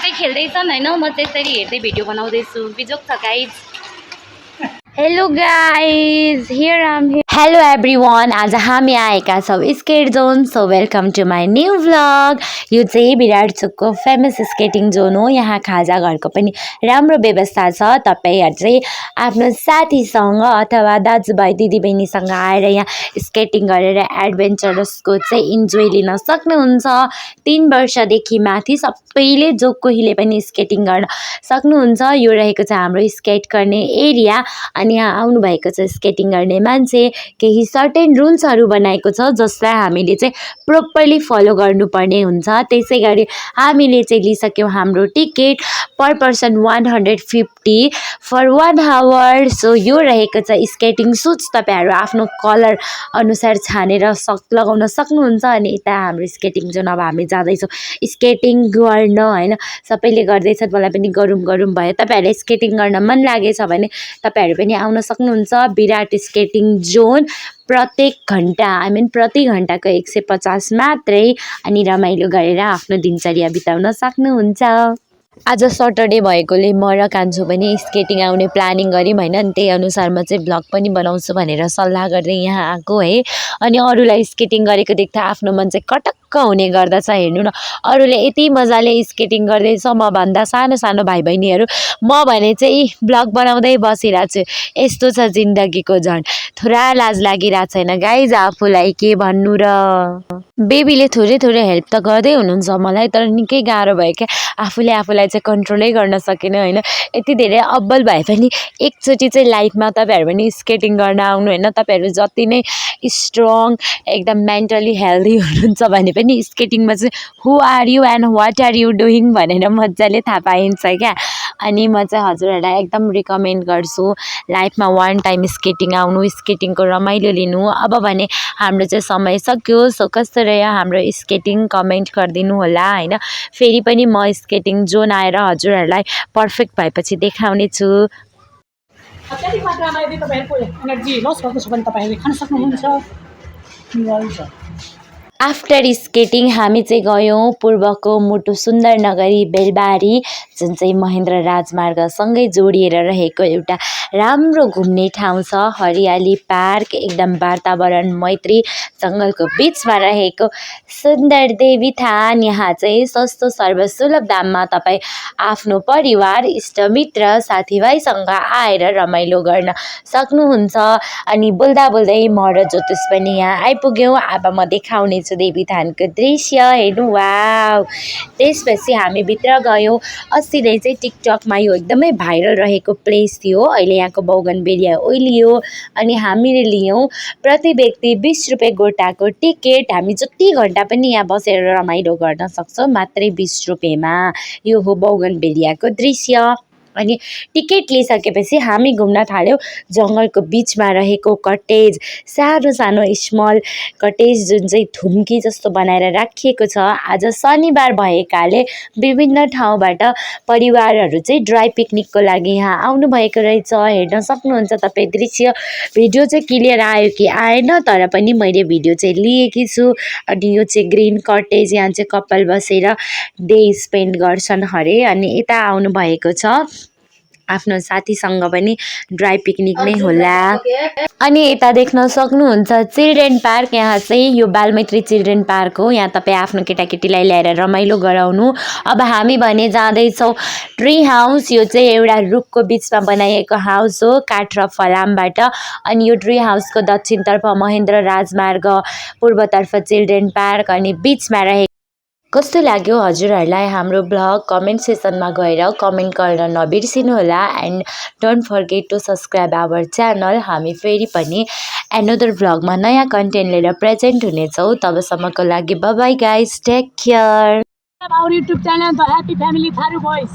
चाहिँ खेल्दैछन् हैन म चाहिँ यसरी हेर्दै भिडियो बनाउँदैछु बिजोक छ guys hello guys here am hello everyone आज हामी आएका छौँ skate zone so welcome to my new vlog यो चाहिँ विराट चोकको फेमस स्केटिङ जोन हो यहाँ खाजा घरको पनि राम्रो व्यवस्था छ तपाईहरु चाहिँ आफ्नो साथीसँग अथवा दाजुभाइ दिदीबहिनीसँग आएर यहाँ स्केटिङ गरेर एडभेन्चरसको चाहिँ इन्जोय लिन सक्नुहुन्छ 3 वर्षदेखि माथि सबैले जो कोहीले पनि स्केटिङ गर्न सक्नुहुन्छ यो रहेको छ हाम्रो स्केट गर्ने एरिया अनि यहाँ आउनु भएको छ स्केटिङ गर्ने मान्छे केही सर्टेन रुल्सहरु बनाएको छ जसलाई हामीले चाहिँ प्रोपरली फलो गर्नुपर्ने हुन्छ त्यसैगरी हामीले चाहिँ लिसक्यौं हाम्रो ticket per person 150 for 1 hour so यो रहेको छ स्केटिङ सुज तपाईहरु आफ्नो कलर अनुसार छानेर लगाउन सक्नुहुन्छ अनि यता हाम्रो स्केटिङ जोन अब हामी जाँदै छौं स्केटिङ गर्न हैन सबैले गर्दैछ मलाई पनि गरौँ भयो तपाईहरुले स्केटिङ गर्न मन लागेछ भने तपाईहरु पनि आउन सक्नुहुन्छ विराट स्केटिङ जोन प्रत्येक घण्टा प्रति घण्टाको 150 मात्रै अनि रमाइलो गरेर आफ्नो दिनचर्या बिताउन सक्नुहुन्छ आज सटरडे भएकोले म र कान्छो पनि स्केटिङ आउने प्लानिङ गर्यौं हैन अनि त्यही अनुसार म चाहिँ भ्लग पनि बनाउँछु भनेर सल्लाह गर्दै यहाँ आको है अनि अरूलाई स्केटिङ गरेको देख्दा आफ्नो मन चाहिँ कटक्क हुने गर्दछ हेर्नु न अरूले यति मजाले स्केटिङ गर्दैछ म भन्दा सानो सानो भाइ बहिनीहरु म भने चाहिँ भ्लग बनाउँदै बसिरहेको छु यस्तो छ जिन्दगीको झन् थोडा लाज लागिरहेको छैन गाइज आफूलाई के भन्नु र बेबीले थोरै हेल्प त गर्दै हुनुहुन्छ मलाई तर निकै गाह्रो भयो के आफूलाई चाहिँ कन्ट्रोलै गर्न सकिन हैन यति धेरै अब्बल भए पनि एकचोटी चाहिँ लाइफमा तपाईहरु पनि स्केटिङ गर्न आउनु हैन तपाईहरु जति नै स्ट्रङ एकदम मेन्टली हेल्दी हुनुहुन्छ भने पनि स्केटिङमा चाहिँ who are you and what are you doing भनेर मज्जाले थाहा पाइन्छ क्या अनि म चाहिँ हजुरहरुलाई एकदम रिकमेन्ड गर्छु लाइफमा वान टाइम स्केटिङ आउनु स्केटिङको रमाइलो लिनु अब भने हाम्रो चाहिँ समय सक्यो सो कस्तो रह्यो हाम्रो स्केटिङ कमेन्ट गरिदिनु होला हैन फेरि पनि म स्केटिङ जोन आएर हजुरहरुलाई पर्फेक्ट भएपछि देखाउने छु अत्याधिक मात्रामा यदि तपाईहरुको एनर्जी लस भएको छ भने तपाईहरुले खान सक्नुहुन्छ आफ्टर स्केटिङ हामी चाहिँ गयौं पूर्वको मुटु सुन्दर नगरी बेलबारी जुन चाहिँ महेन्द्र राजमार्गसँगै जोडिएर रहेको एउटा राम्रो घुम्ने ठाउँ छ हरियाली पार्क एकदम वातावरण मैत्री जंगलको बीचमा रहेको सुन्दर देवीथान यहाँ चाहिँ सस्तो सर्वसुलभ दाममा तपाई आफ्नो परिवार इष्टमित्र साथीभाइसँग आएर रमाइलो गर्न सक्नुहुन्छ अनि बोल्दा बोल्दै म र ज्योतिष पनि यहाँ आइपुग्यौं अब म देखाउने छु देवीथानको दृश्य हेर्नु वाउ त्यसपछि हामी भित्र गयौं अस्ति नै चाहिँ टिकटकमा यो एकदमै भाइरल रहेको प्लेस थियो अहिले यहाँको बौगनबेलिया ओइलियो अनि हामीले लियौं प्रति व्यक्ति 20 रुपैयाँ गोटाको टिकट हामी जति घण्टा पनि यहाँ बसेर रमाइलो गर्न सक्छौं मात्रै 20 रुपैयाँमा यो हो बौगनबेलियाको दृश्य अनि टिकट लिइसकेपछि हामी घुम्न थाल्यौं जंगलको बीचमा रहेको कटेज सानो सानो स्मल कटेज जुन चाहिँ थुम्की जस्तो बनाएर राखिएको छ आज शनिबार भएकाले विभिन्न ठाउँबाट परिवारहरु चाहिँ ड्राई पिकनिकको लागि यहाँ आउनु भएको रहेछ हेर्न सक्नुहुन्छ तपाई दृश्य भिडियो चाहिँ क्लियर आयो कि आएन तर पनि मैले भिडियो चाहिँ लिएकी छु अनि यो चाहिँ ग्रीन कटेज यहाँ चाहिँ कपाल बसेर डे स्पेन्ड गर्छन् हरे अनि यता आउनु भएको छ आफ्नो साथीसँग पनि ड्राई पिकनिक नै होला अनि यता देख्न सक्नुहुन्छ चिल्ड्रेन पार्क यहाँ चाहिँ यो बालमैत्री चिल्ड्रेन पार्क हो यहाँ तपाई आफ्नो केटाकेटीलाई ल्याएर रमाइलो गराउनु अब हामी भने जाँदै छौं ट्री हाउस यो चाहिँ एउटा रुखको बीचमा बनाइएको हाउस हो काठ र फलामबाट अनि यो ट्री हाउसको दक्षिणतर्फ महेन्द्र राजमार्ग पूर्वतर्फ चिल्ड्रेन पार्क अनि बीचमा रहे कस्तो लाग्यो हजुरहरुलाई हाम्रो ब्लग कमेन्ट सेक्सनमा गएर कमेन्ट गर्न नबिर्सिनु होला and don't forget to subscribe our channel हामी फेरि पनि अनदर ब्लगमा नयाँ कन्टेन्ट लिएर प्रेजेन्ट हुनेछौं तबसम्मको लागि bye bye guys take care our YouTube channel the happy family Tharu boys